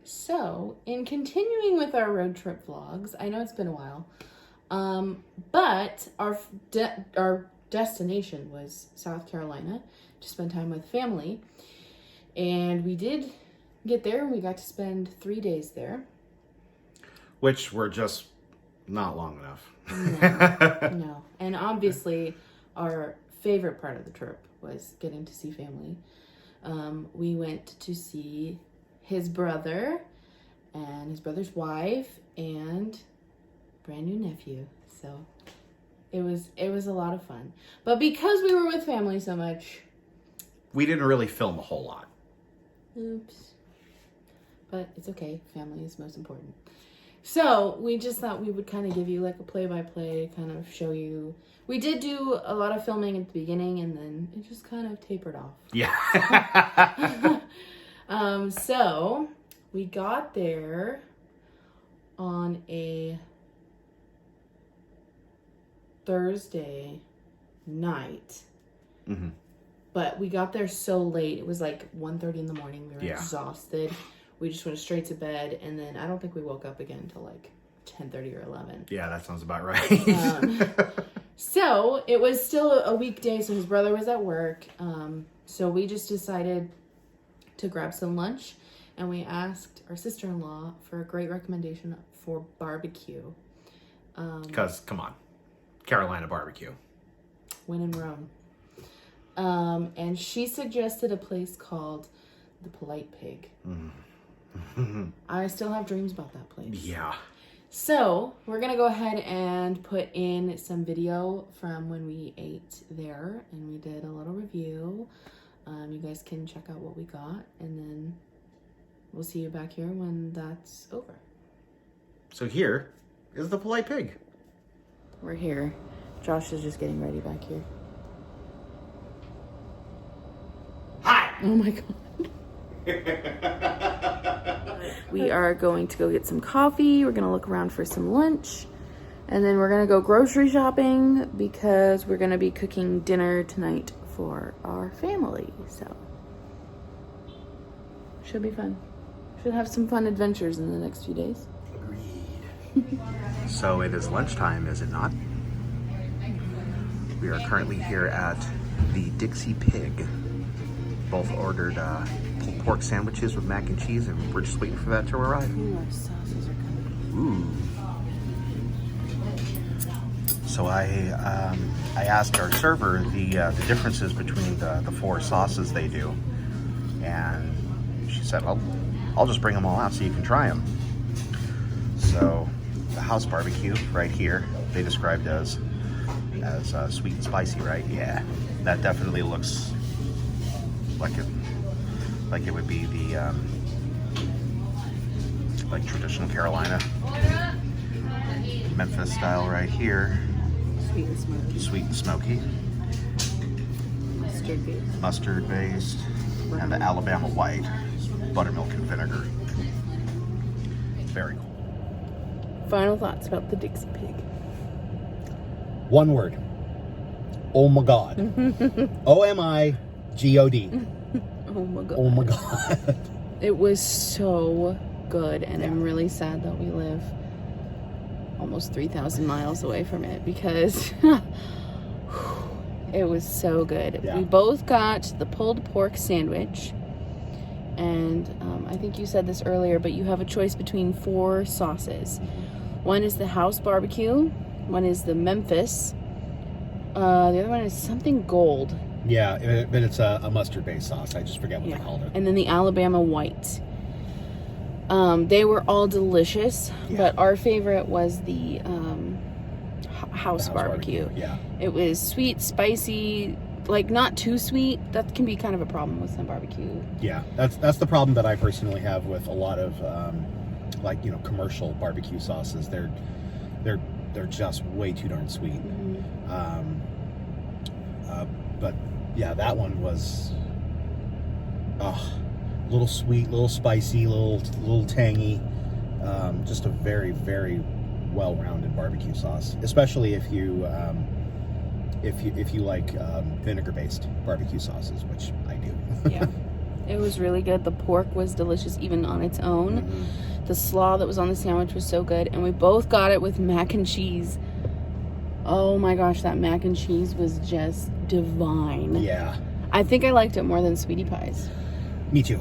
So, in continuing with our road trip vlogs, I know it's been a while, but our destination was South Carolina to spend time with family, and we did get there, and we got to spend 3 days there. Which were just not long enough. No. And obviously, our favorite part of the trip was getting to see family. We went to see his brother and his brother's wife and brand new nephew. So it was a lot of fun. But because we were with family so much, we didn't really film a whole lot. Oops. But it's okay. Family is most important. So we just thought we would kind of give you like a play-by-play, kind of show you. We did do a lot of filming at the beginning, and then it just kind of tapered off. Yeah. So we got there on a Thursday night. Mm-hmm. But we got there so late. It was like 1:30 in the morning. We were exhausted. We just went straight to bed, and then I don't think we woke up again until like 10:30 or 11. Yeah, that sounds about right. So it was still a weekday, so his brother was at work. So we just decided to grab some lunch, and we asked our sister-in-law for a great recommendation for barbecue. Because, come on, Carolina barbecue. When in Rome. And she suggested a place called The Polite Pig. I still have dreams about that place. Yeah. So we're going to go ahead and put in some video from when we ate there, and we did a little review. You guys can check out what we got, and then we'll see you back here when that's over. So here is The Polite Pig. We're here. Josh is just getting ready back here. Hi! Oh my God. We are going to go get some coffee. We're going to look around for some lunch. And then we're going to go grocery shopping because we're going to be cooking dinner tonight for our family. So, should be fun. Should have some fun adventures in the next few days. Agreed. So it is lunchtime, is it not? We are currently here at the Dixie Pig. Both ordered pulled pork sandwiches with mac and cheese, and we're just waiting for that to arrive. Ooh, our sauces are coming. Ooh. So I asked our server the differences between the four sauces they do, and she said, I'll just bring them all out so you can try them. So the house barbecue right here, they described as sweet and spicy, right? Yeah, that definitely looks like it would be the like traditional Carolina Memphis style right here. Sweet and smoky. Sweet and smoky. Mustard based. Mustard based. And the Alabama white. Buttermilk and vinegar. Very cool. Final thoughts about the Dixie Pig. One word. Oh my God. OMIGOD. Oh my God. Oh my God. It was so good, and I'm really sad that we live almost 3,000 miles away from it because it was so good. Yeah. We both got the pulled pork sandwich, and I think you said this earlier, but you have a choice between 4 sauces. One is the house barbecue, one is the Memphis, the other one is something gold. Yeah, but it's a mustard-based sauce. I just forget what they called it. And then the Alabama white. They were all delicious, but our favorite was the house barbecue. Yeah. It was sweet, spicy, like not too sweet. That can be kind of a problem with some barbecue. Yeah, that's the problem that I personally have with a lot of commercial barbecue sauces. They're just way too darn sweet. Mm-hmm. But yeah, that one was a little sweet, little spicy, little tangy. Just a very, very well-rounded barbecue sauce, especially if you like vinegar-based barbecue sauces, which I do. Yeah. It was really good. The pork was delicious even on its own. Mm-hmm. The slaw that was on the sandwich was so good. And we both got it with mac and cheese. Oh my gosh, that mac and cheese was just divine. Yeah. I think I liked it more than Sweetie Pies. Me too.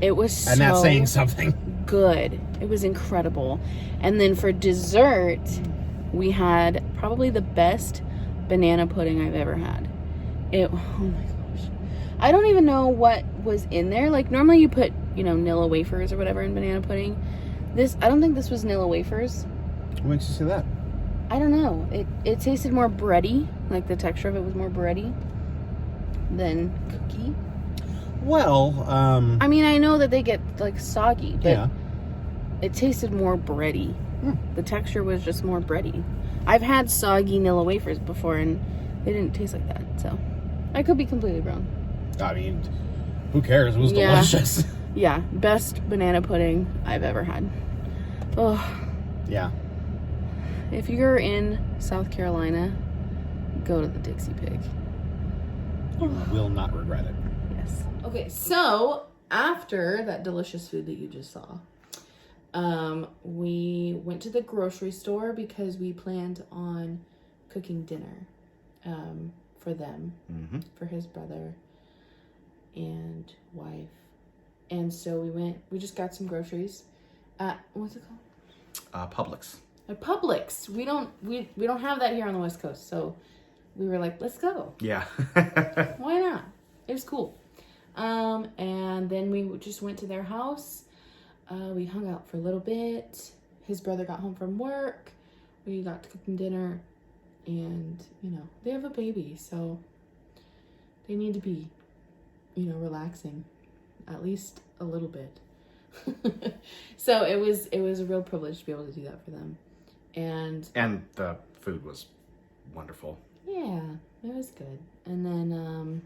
It was so And that's saying something. good. It was incredible. And then for dessert, we had probably the best banana pudding I've ever had. Oh my gosh. I don't even know what was in there. Like normally you put, Nilla wafers or whatever in banana pudding. I don't think this was Nilla wafers. What makes you say that? I don't know. It tasted more bready. Like the texture of it was more bready than cookie. Well, I mean, I know that they get like soggy, but yeah. it tasted more bready. The texture was just more bready. I've had soggy Nilla wafers before and they didn't taste like that. So I could be completely wrong. I mean, who cares? It was Yeah. delicious. Yeah, best banana pudding I've ever had. Oh, Yeah. if you're in South Carolina, go to the Dixie Pig. You will not regret it. Yes. Okay, so after that delicious food that you just saw, we went to the grocery store because we planned on cooking dinner for them, for his brother and wife. And so we just got some groceries at, what's it called? Publix. At Publix. We don't have that here on the West Coast, so we were like, let's go. Yeah. Why not? It was cool. And then we just went to their house. We hung out for a little bit. His brother got home from work. We got to cooking dinner. And, they have a baby, so they need to be, relaxing at least a little bit. So it was a real privilege to be able to do that for them. And the food was wonderful. yeah, it was good. And then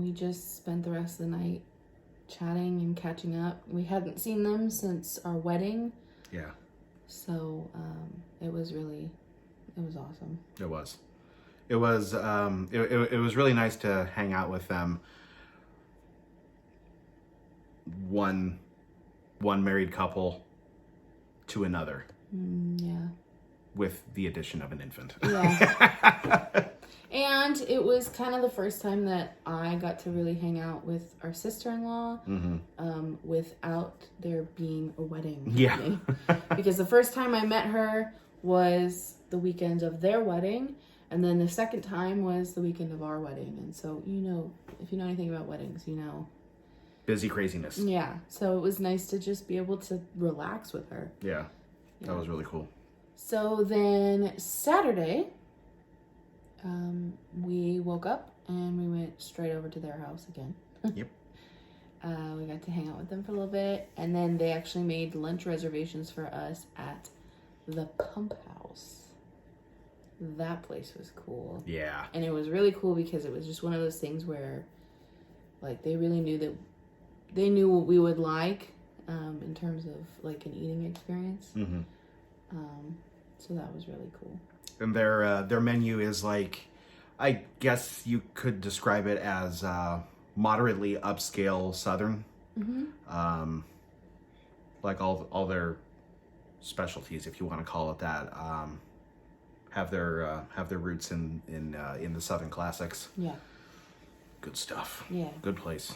we just spent the rest of the night chatting and catching up. We hadn't seen them since our wedding. Yeah. So it was awesome. It was. It was really nice to hang out with them. One married couple to another. Yeah. With the addition of an infant. Yeah. And it was kind of the first time that I got to really hang out with our sister-in-law without there being a wedding happening. Because the first time I met her was the weekend of their wedding, and then the second time was the weekend of our wedding. And so, if you know anything about weddings, Busy craziness. Yeah. So it was nice to just be able to relax with her. Yeah. That was really cool. So then Saturday, we woke up and we went straight over to their house again. Yep. We got to hang out with them for a little bit, and then they actually made lunch reservations for us at the Pump House. That place was cool. Yeah. And it was really cool because it was just one of those things where, like, they really knew what we would like in terms of, like, an eating experience. Mm-hmm. So that was really cool. And their menu is like, I guess you could describe it as moderately upscale Southern. Mm-hmm. Like all their specialties, if you want to call it that, have their roots in the Southern classics. Yeah. Good stuff. Yeah. Good place.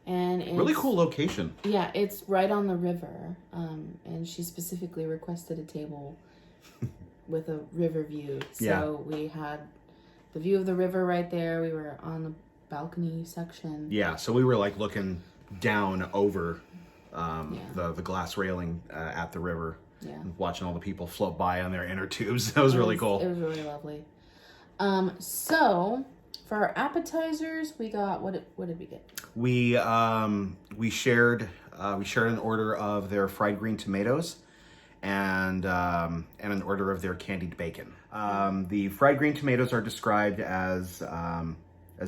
And it's Really cool location. Yeah, it's right on the river. And she specifically requested a table with a river view. So we had the view of the river right there. We were on the balcony section. Yeah, so we were like looking down over the glass railing at the river. Yeah. And watching all the people float by on their inner tubes. That was really cool. It was really lovely. So for our appetizers, we got what did we get? We shared an order of their fried green tomatoes and an order of their candied bacon. The fried green tomatoes are described as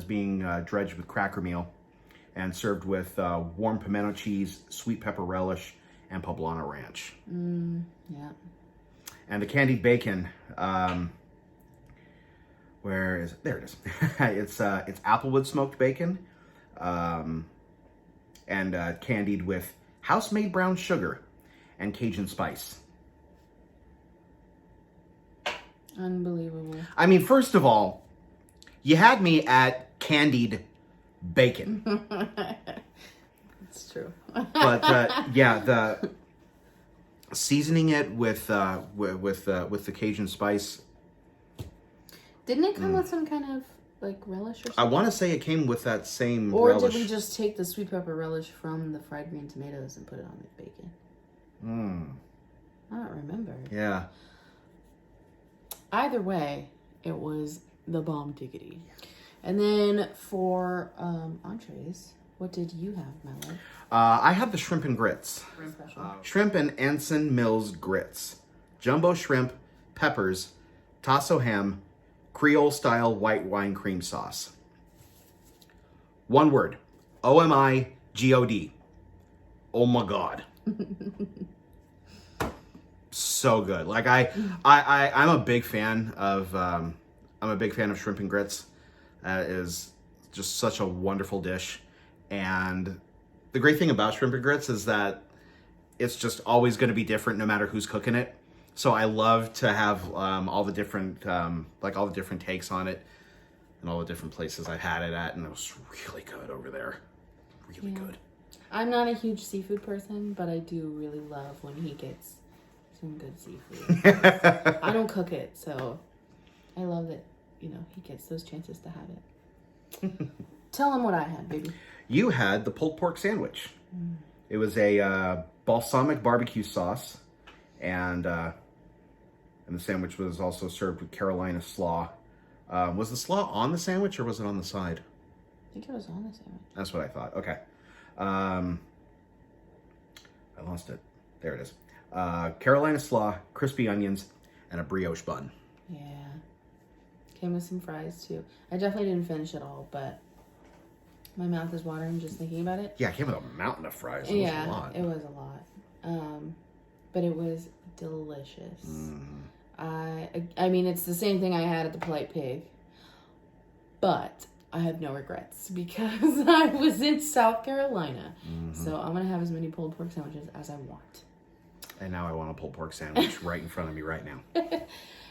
being dredged with cracker meal and served with warm pimento cheese, sweet pepper relish, and poblano ranch. Yeah. And the candied bacon, where is it? There it is. It's applewood smoked bacon, and candied with house-made brown sugar and Cajun spice. Unbelievable. I mean, first of all, you had me at candied bacon. It's true. But yeah, the seasoning it with the Cajun spice. Didn't it come with some kind of like relish or I something? want to say it came with that same Or relish. did we just take the sweet pepper relish from the fried green tomatoes and put it on the bacon? I don't remember. Yeah. Either way, it was the bomb tickety. And then for entrees, what did you have, Mallow? I had the shrimp and grits. Special. Shrimp and Anson Mills grits. Jumbo shrimp, peppers, tasso ham, Creole-style white wine cream sauce. One word. O-M-I-G-O-D. Oh my God. So good. Like I'm a big fan of shrimp and grits. It is just such a wonderful dish. And the great thing about shrimp and grits is that it's just always going to be different no matter who's cooking it. So I love to have all the different takes on it and all the different places I've had it at, and it was really good over there. Really good. I'm not a huge seafood person, but I do really love when he gets some good seafood. I don't cook it, so I love that, he gets those chances to have it. Tell him what I had, baby. You had the pulled pork sandwich. It was a balsamic barbecue sauce, and the sandwich was also served with Carolina slaw. Was the slaw on the sandwich or was it on the side? I think it was on the sandwich. That's what I thought. Okay. I lost it. There it is. Carolina slaw, crispy onions, and a brioche bun. Yeah. Came with some fries, too. I definitely didn't finish it all, but my mouth is watering just thinking about it. Yeah, it came with a mountain of fries. It was a lot. It was a lot. But it was delicious. I mean, it's the same thing I had at the Polite Pig, but I have no regrets because I was in South Carolina. So I'm going to have as many pulled pork sandwiches as I want. And now I want a pulled pork sandwich right in front of me right now.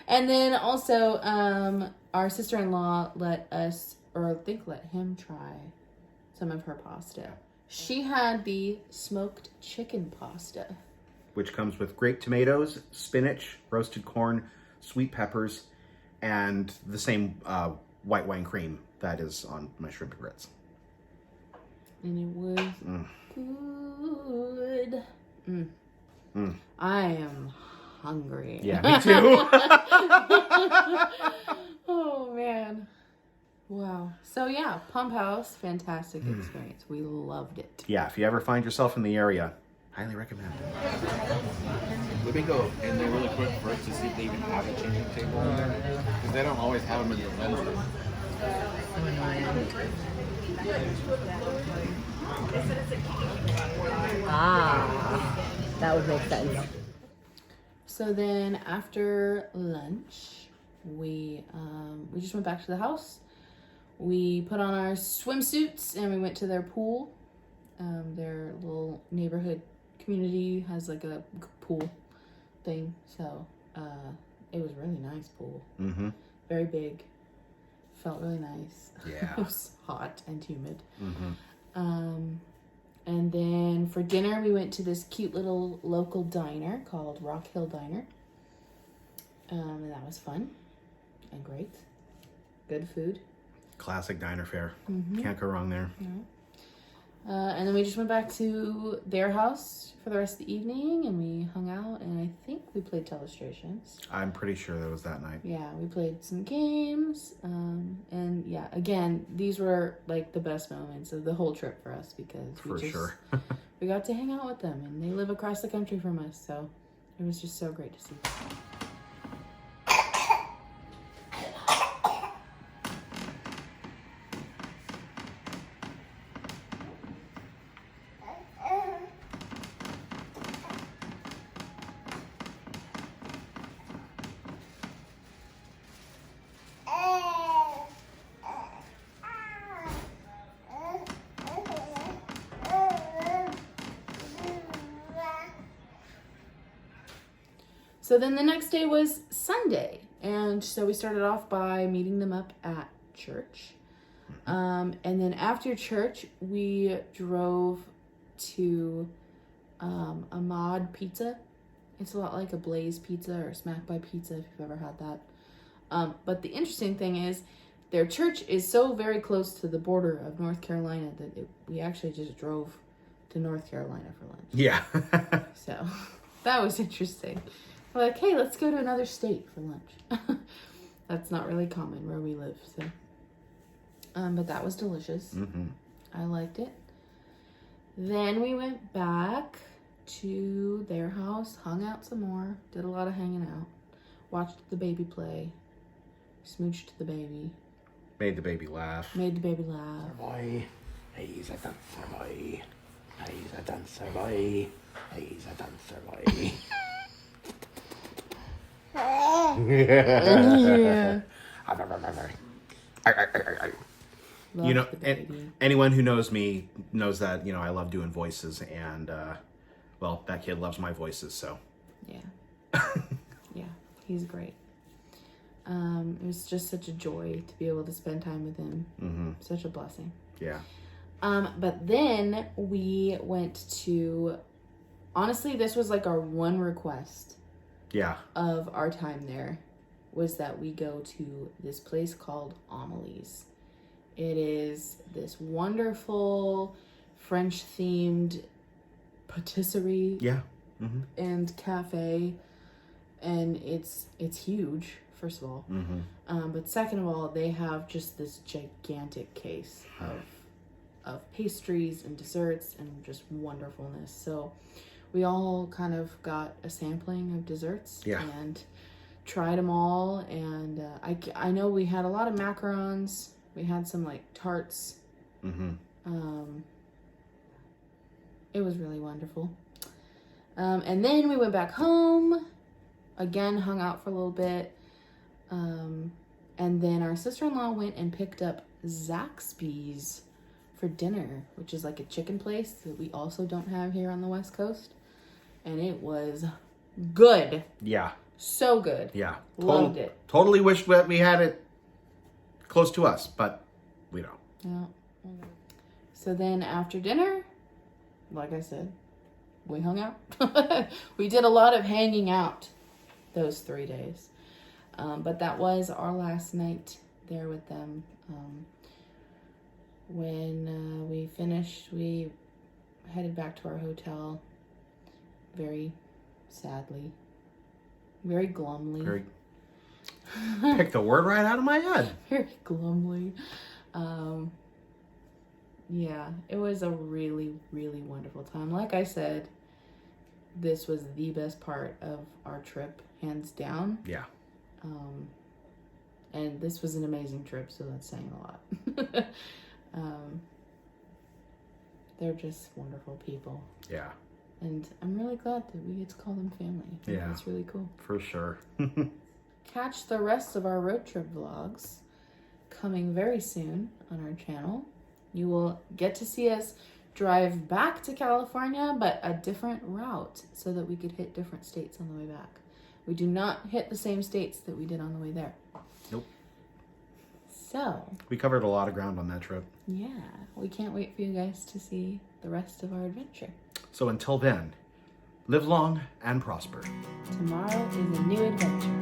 And then also, our sister-in-law let him try some of her pasta. She had the smoked chicken pasta. Which comes with grape tomatoes, spinach, roasted corn, sweet peppers, and the same white wine cream that is on my shrimp and grits. And it was good. I am hungry. Yeah, me too. Oh, man. Wow. So, yeah, Pump House, fantastic experience. We loved it. Yeah, if you ever find yourself in the area, highly recommend it. Let me go in there really quick first to see if they even have a changing table in there. Because they don't always have them in the men's room. That would make sense. So then after lunch, we just went back to the house. We put on our swimsuits and we went to their pool. Their little neighborhood community has like a pool thing. So it was a really nice pool. Mm-hmm. Very big. Felt really nice. Yeah. It was hot and humid. Mm-hmm. And then for dinner, we went to this cute little local diner called Rock Hill Diner. And that was fun and great. Good food. Classic diner fare. Can't go wrong there. And then we just went back to their house for the rest of the evening and we hung out and I think we played Telestrations. I'm pretty sure that was that night. Yeah, we played some games. And yeah, again, these were like the best moments of the whole trip for us because we got to hang out with them and they live across the country from us. So it was just so great to see them. So then the next day was Sunday. And so we started off by meeting them up at church. And then after church, we drove to Ahmad Pizza. It's a lot like a Blaze Pizza or Smack by Pizza if you've ever had that. But the interesting thing is their church is so very close to the border of North Carolina that we actually just drove to North Carolina for lunch. Yeah. So that was interesting. We're like, hey, let's go to another state for lunch. That's not really common where we live. So, but that was delicious. Mm-hmm. I liked it. Then we went back to their house, hung out some more, did a lot of hanging out, watched the baby play, smooched the baby, Made the baby laugh. made the baby laugh. Boy, he's a dancer boy. He's a dancer boy. He's a dancer boy. Yeah. You know, Loved the baby. anyone who knows me knows that, I love doing voices, and, well, that kid loves my voices, so. Yeah. Yeah, he's great. It was just such a joy to be able to spend time with him. Mm-hmm. Such a blessing. Yeah. But then we went to, honestly, this was like our one request Yeah. of our time there, was that we go to this place called Amelie's. It is this wonderful French-themed patisserie Yeah. Mm-hmm. and cafe, and it's huge, first of all. Mm-hmm. But second of all, they have just this gigantic case of pastries and desserts and just wonderfulness. So we all kind of got a sampling of desserts. Yeah. And tried them all. And I know we had a lot of macarons. We had some like tarts. Mm-hmm. It was really wonderful. And then we went back home, again, hung out for a little bit. And then our sister-in-law went and picked up Zaxby's for dinner, which is like a chicken place that we also don't have here on the West Coast. And it was good. Yeah. So good. Yeah. Loved it. Totally wish that we had it close to us, but we don't. Yeah. So then after dinner, like I said, we hung out. We did a lot of hanging out those 3 days. But that was our last night there with them. When we finished, we headed back to our hotel very sadly, very glumly. Pick the word right out of my head. Very glumly. Yeah, it was a really, really wonderful time. Like I said, this was the best part of our trip, hands down. Yeah. And this was an amazing trip, so that's saying a lot. They're just wonderful people. Yeah. And I'm really glad that we get to call them family. I think Yeah. That's really cool. For sure. Catch the rest of our road trip vlogs coming very soon on our channel. You will get to see us drive back to California, but a different route so that we could hit different states on the way back. We do not hit the same states that we did on the way there. Nope. So, We covered a lot of ground on that trip. yeah, we can't wait for you guys to see the rest of our adventure. So until then, live long and prosper. Tomorrow is a new adventure.